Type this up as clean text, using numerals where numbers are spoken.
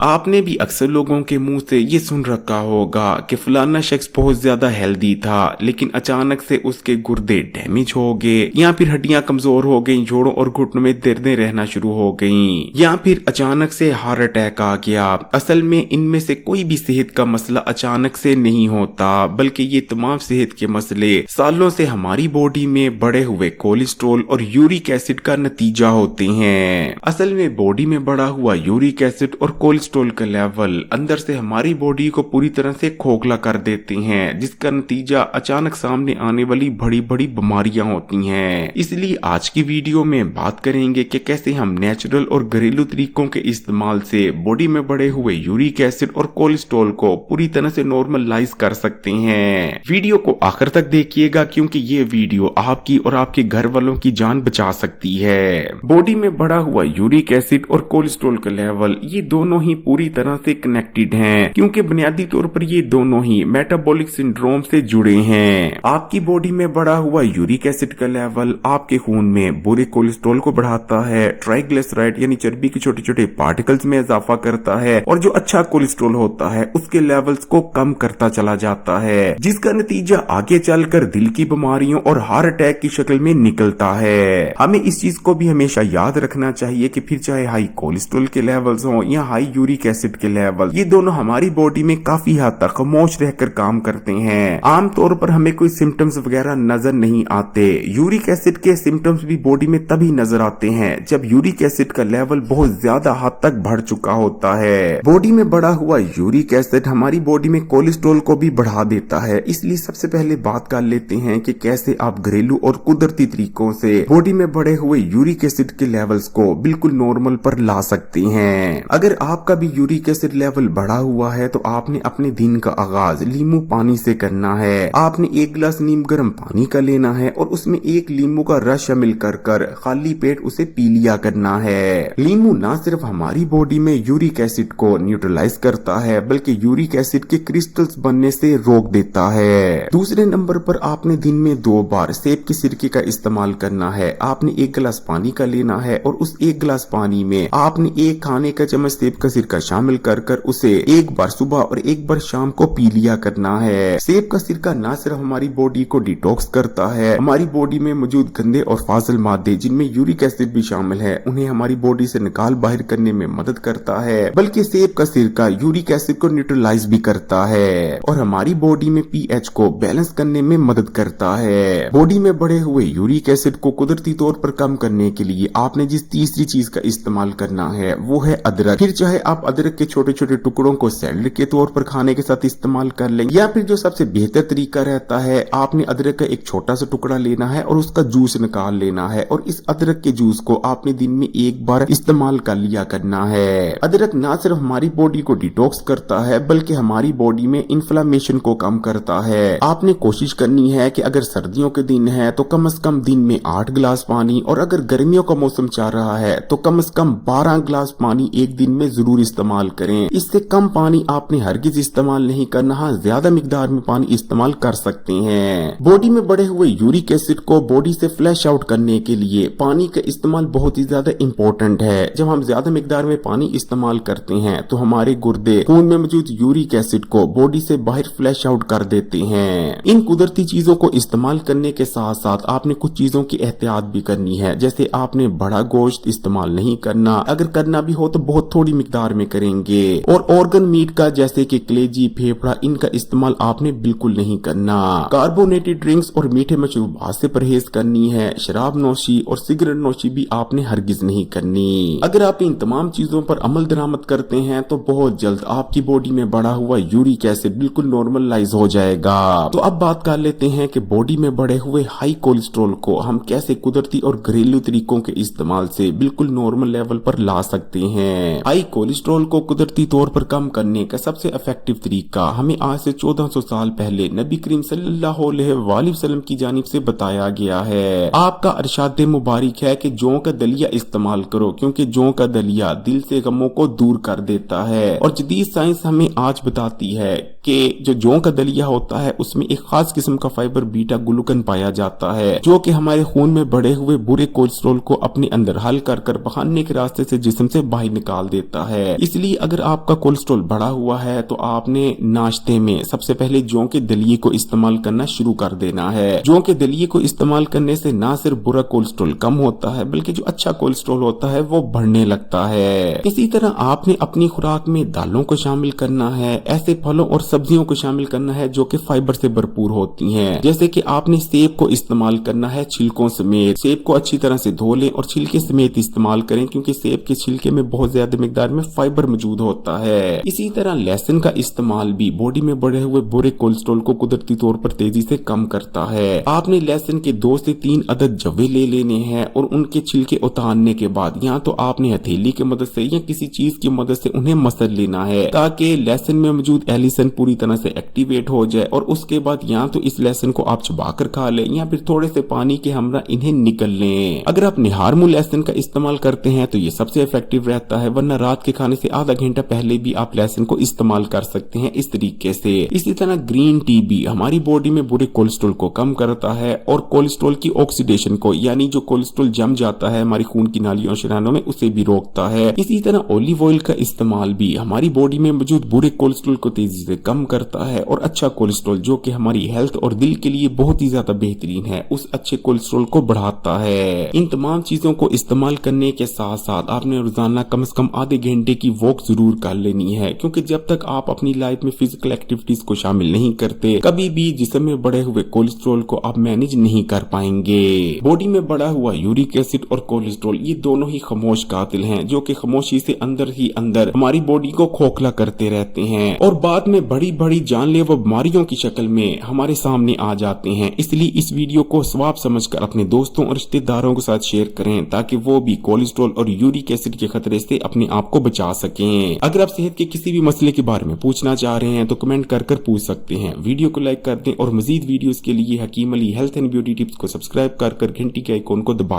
आपने भी अक्सर लोगों के मुंह से ये सुन रखा होगा कि फलाना शख्स बहुत ज्यादा हेल्दी था लेकिन अचानक से उसके गुर्दे डैमेज हो गए, या फिर हड्डियां कमजोर हो गईं, जोड़ों और घुटनों में दर्दें रहना शुरू हो गईं, या फिर अचानक से हार्ट अटैक आ गया। असल में इनमें से कोई भी सेहत का मसला अचानक से नहीं होता, बल्कि ये तमाम सेहत के मसले सालों से हमारी बॉडी में बढ़े हुए कोलेस्ट्रॉल और यूरिक एसिड का नतीजा होते हैं। असल में बॉडी में बढ़ा हुआ यूरिक एसिड और कोलेस्ट्रॉल का लेवल अंदर से हमारी बॉडी को पूरी तरह से खोखला कर देते हैं, जिसका नतीजा अचानक सामने आने वाली बड़ी बड़ी बीमारियां होती हैं। इसलिए आज की वीडियो में बात करेंगे कि कैसे हम नेचुरल और घरेलू तरीकों के इस्तेमाल से बॉडी में बढ़े हुए यूरिक एसिड और कोलेस्ट्रॉल को पूरी तरह से नॉर्मलाइज कर सकते हैं। वीडियो को आखिर तक देखिएगा क्योंकि ये वीडियो आपकी और आपके घर वालों की जान बचा सकती है। बॉडी में बढ़ा हुआ यूरिक एसिड और कोलेस्ट्रॉल का लेवल ये दोनों ही पूरी तरह से कनेक्टेड हैं, क्योंकि बुनियादी तौर पर ये दोनों ही मेटाबॉलिक सिंड्रोम से जुड़े हैं। आपकी बॉडी में बढ़ा हुआ यूरिक एसिड का लेवल आपके खून में बुरे कोलेस्ट्रॉल को बढ़ाता है, ट्राइग्लिसराइड यानी चर्बी के छोटे छोटे पार्टिकल्स में इजाफा करता है, और जो अच्छा कोलेस्ट्रॉल होता है उसके लेवल्स को कम करता चला जाता है, जिसका नतीजा आगे चलकर दिल की बीमारियों और हार्ट अटैक की शक्ल में निकलता है। हमें इस चीज को भी हमेशा याद रखना चाहिए कि फिर चाहे हाई कोलेस्ट्रॉल के लेवल्स हो या हाई यूरिक एसिड के लेवल, ये दोनों हमारी बॉडी में काफी हद तक खामोश रहकर काम करते हैं। आम तौर पर हमें कोई सिम्टम्स वगैरह नजर नहीं आते। यूरिक एसिड के सिम्टम्स भी बॉडी में तभी नजर आते हैं जब यूरिक एसिड का लेवल बहुत ज्यादा हद तक बढ़ चुका होता है। बॉडी में बढ़ा हुआ यूरिक एसिड हमारी बॉडी में कोलेस्ट्रॉल को भी बढ़ा देता है। इसलिए सबसे पहले बात कर लेते हैं कि कैसे आप घरेलू और कुदरती तरीकों से बॉडी में बढ़े हुए यूरिक एसिड के लेवल्स को बिल्कुल नॉर्मल पर ला सकते हैं। अगर आपका भी यूरिक एसिड लेवल बढ़ा हुआ है तो आपने अपने दिन का आगाज नींबू पानी से करना है। आपने एक गिलास नीम गर्म पानी का लेना है और उसमें एक नींबू का रस शामिल कर खाली पेट उसे पी लिया करना है। नींबू न सिर्फ हमारी बॉडी में यूरिक एसिड को न्यूट्रलाइज करता है बल्कि यूरिक एसिड के क्रिस्टल्स बनने से रोक देता है। दूसरे नंबर पर आपने दिन में 2 बार सेब के सिरके का इस्तेमाल करना है। आपने एक गिलास पानी का लेना है और उस एक गिलास पानी में आपने एक खाने का चम्मच सेब का सिरका शामिल कर उसे एक बार सुबह और एक बार शाम को पी लिया करना है। सेब का सिरका न सिर्फ हमारी बॉडी को डिटॉक्स करता है, हमारी बॉडी में मौजूद गंदे और फाजिल मादे जिनमें यूरिक एसिड भी शामिल है उन्हें हमारी बॉडी से निकाल बाहर करने में मदद करता है, बल्कि सेब का सिरका यूरिक एसिड को न्यूट्रलाइज भी करता है और हमारी बॉडी में पीएच को बैलेंस करने में मदद करता है। बॉडी में बढ़े हुए यूरिक एसिड को कुदरती तौर पर कम करने के लिए आपने जिस तीसरी चीज का इस्तेमाल करना है वो है अदरक। फिर चाहे आप अदरक के छोटे छोटे टुकड़ों को सैलेड के तौर पर खाने के साथ इस्तेमाल कर लें, या फिर जो सबसे बेहतर तरीका रहता है आपने अदरक का एक छोटा सा टुकड़ा लेना है और उसका जूस निकाल लेना है और इस अदरक के जूस को आपने दिन में एक बार इस्तेमाल कर लिया करना है। अदरक न सिर्फ हमारी बॉडी को डिटॉक्स करता है बल्कि हमारी बॉडी में इन्फ्लेमेशन को कम करता है। आपने कोशिश करनी है कि अगर सर्दियों के दिन है तो कम से कम दिन में 8 गिलास पानी, और अगर गर्मियों का मौसम चल रहा है तो कम से कम 12 गिलास पानी एक दिन में जरूर इस्तेमाल करें। इससे कम पानी आपने हरगिज इस्तेमाल नहीं करना। हाँ, ज्यादा मिकदार में पानी इस्तेमाल कर सकते हैं। बॉडी में बढ़े हुए यूरिक एसिड को बॉडी से फ्लैश आउट करने के लिए पानी का इस्तेमाल बहुत ही ज्यादा इम्पोर्टेंट है। जब हम ज्यादा मिकदार में पानी इस्तेमाल करते हैं तो हमारे गुर्दे खून में मौजूद यूरिक एसिड को बॉडी से बाहर फ्लैश आउट कर देते हैं। इन कुदरती चीजों को इस्तेमाल करने के साथ साथ आपने कुछ चीजों की एहतियात भी करनी है, जैसे आपने बड़ा गोश्त इस्तेमाल नहीं करना, अगर करना भी हो तो बहुत थोड़ी मिकदार में करेंगे, और ऑर्गन मीट का जैसे कि कलेजी, फेफड़ा, इनका इस्तेमाल आपने बिल्कुल नहीं करना। कार्बोनेटेड ड्रिंक्स और मीठे मशरूबात से परहेज करनी है। शराब नोशी और सिगरेट नोशी भी आपने हरगिज नहीं करनी। अगर आप इन तमाम चीजों पर अमल दरामद करते हैं तो बहुत जल्द आपकी बॉडी में बढ़ा हुआ यूरिक एसिड बिल्कुल नॉर्मलाइज हो जाएगा। तो अब बात कर लेते हैं कि बॉडी में बढ़े हुए हाई कोलेस्ट्रॉल को हम कैसे कुदरती और घरेलू तरीकों के इस्तेमाल से बिल्कुल नॉर्मल लेवल पर ला सकते हैं। हाई कोलेस्ट्रॉल को कुदरती तौर पर कम करने का सबसे इफेक्टिव तरीका हमें आज से 1400 साल पहले नबी करीम सल्लल्लाहु अलैहि वसल्लम की जानिब से बताया गया है। आपका इरशाद मुबारक है कि जौ का दलिया इस्तेमाल करो, क्योंकि जौ का दलिया दिल से गमों को दूर कर देता है। और जदीद साइंस हमें आज बताती है कि जो जौ का दलिया होता है उसमें एक खास किस्म का फाइबर बीटा ग्लूकन पाया जाता है, जो कि हमारे खून में बढ़े हुए बुरे कोलेस्ट्रॉल को अपने अंदर हल कर बहाने के रास्ते से जिस्म से बाहर निकाल देता है। है। इसलिए अगर आपका कोलेस्ट्रॉल बढ़ा हुआ है तो आपने नाश्ते में सबसे पहले जौ के दलिए को इस्तेमाल करना शुरू कर देना है। जौ के दलिए को इस्तेमाल करने से ना सिर्फ बुरा कोलेस्ट्रॉल कम होता है बल्कि जो अच्छा कोलेस्ट्रॉल होता है वो बढ़ने लगता है। इसी तरह आपने अपनी खुराक में दालों को शामिल करना है, ऐसे फलों और सब्जियों को शामिल करना है जो कि फाइबर से भरपूर होती हैं। जैसे कि आपने सेब को इस्तेमाल करना है छिलकों समेत। सेब को अच्छी तरह से धो लें और छिलके समेत इस्तेमाल करें क्योंकि सेब के छिलके में बहुत ज्यादा मिकदार में फाइबर मौजूद होता है। इसी तरह लहसुन का इस्तेमाल भी बॉडी में बढ़े हुए बुरे कोलेस्ट्रॉल को कुदरती तौर पर तेजी से कम करता है। आपने लहसुन के 2 से 3 अदद जवे ले लेने हैं और उनके छिलके उतारने के बाद या तो आपने हथेली की मदद से या किसी चीज की मदद से उन्हें मसल लेना है ताकि लहसुन में मौजूद एलिसन पूरी तरह से एक्टिवेट हो जाए और उसके बाद या तो इस लहसुन को आप चबाकर खा लें या फिर थोड़े से पानी के हमरा इन्हें निकल लें। अगर आप निहार मुंह लहसुन का इस्तेमाल करते हैं तो ये सबसे इफेक्टिव रहता है, वरना रात के खाने से आधा घंटा पहले भी आप लहसुन को इस्तेमाल कर सकते हैं इस तरीके से। इसी तरह ग्रीन टी भी हमारी बॉडी में बुरे कोलेस्ट्रॉल को कम करता है और कोलेस्ट्रॉल की ऑक्सीडेशन को, यानी जो कोलेस्ट्रॉल जम जाता है हमारी खून की नालियों शरीरों में, उसे भी रोकता है। इसी तरह ऑलिव ऑयल का इस्तेमाल भी हमारी बॉडी में मौजूद बुरे कोलेस्ट्रॉल को तेजी से कम करता है और अच्छा कोलेस्ट्रॉल जो कि हमारी हेल्थ और दिल के लिए बहुत ही ज्यादा बेहतरीन है, उस अच्छे कोलेस्ट्रॉल को बढ़ाता है। इन तमाम चीजों को इस्तेमाल करने के साथ साथ आपने रोजाना कम से कम आधे घंटे की वॉक जरूर कर लेनी है, क्योंकि जब तक आप अपनी लाइफ में फिजिकल एक्टिविटीज को शामिल नहीं करते कभी भी जिस्म में बढ़े हुए कोलेस्ट्रॉल को आप मैनेज नहीं कर पाएंगे। बॉडी में बढ़ा हुआ यूरिक एसिड और कोलेस्ट्रॉल ये दोनों ही खामोश कातिल हैं जो कि खामोशी से अंदर ही अंदर हमारी बॉडी को खोखला करते रहते हैं और बाद में बड़ी बड़ी जानलेवा बीमारियों की शक्ल में हमारे सामने आ जाते हैं। इसलिए इस वीडियो को सवाब समझकर अपने दोस्तों और रिश्तेदारों के साथ शेयर करें ताकि वो भी कोलेस्ट्रॉल और यूरिक एसिड के खतरे से अपने आप को बचा सकें। अगर आप सेहत के किसी भी मसले के बारे में पूछना चाह रहे हैं तो कमेंट कर पूछ सकते हैं। वीडियो को लाइक कर दें और मजीद वीडियोस के लिए Hakim Ali health and beauty tips को सब्सक्राइब कर घंटी के आइकॉन को दबा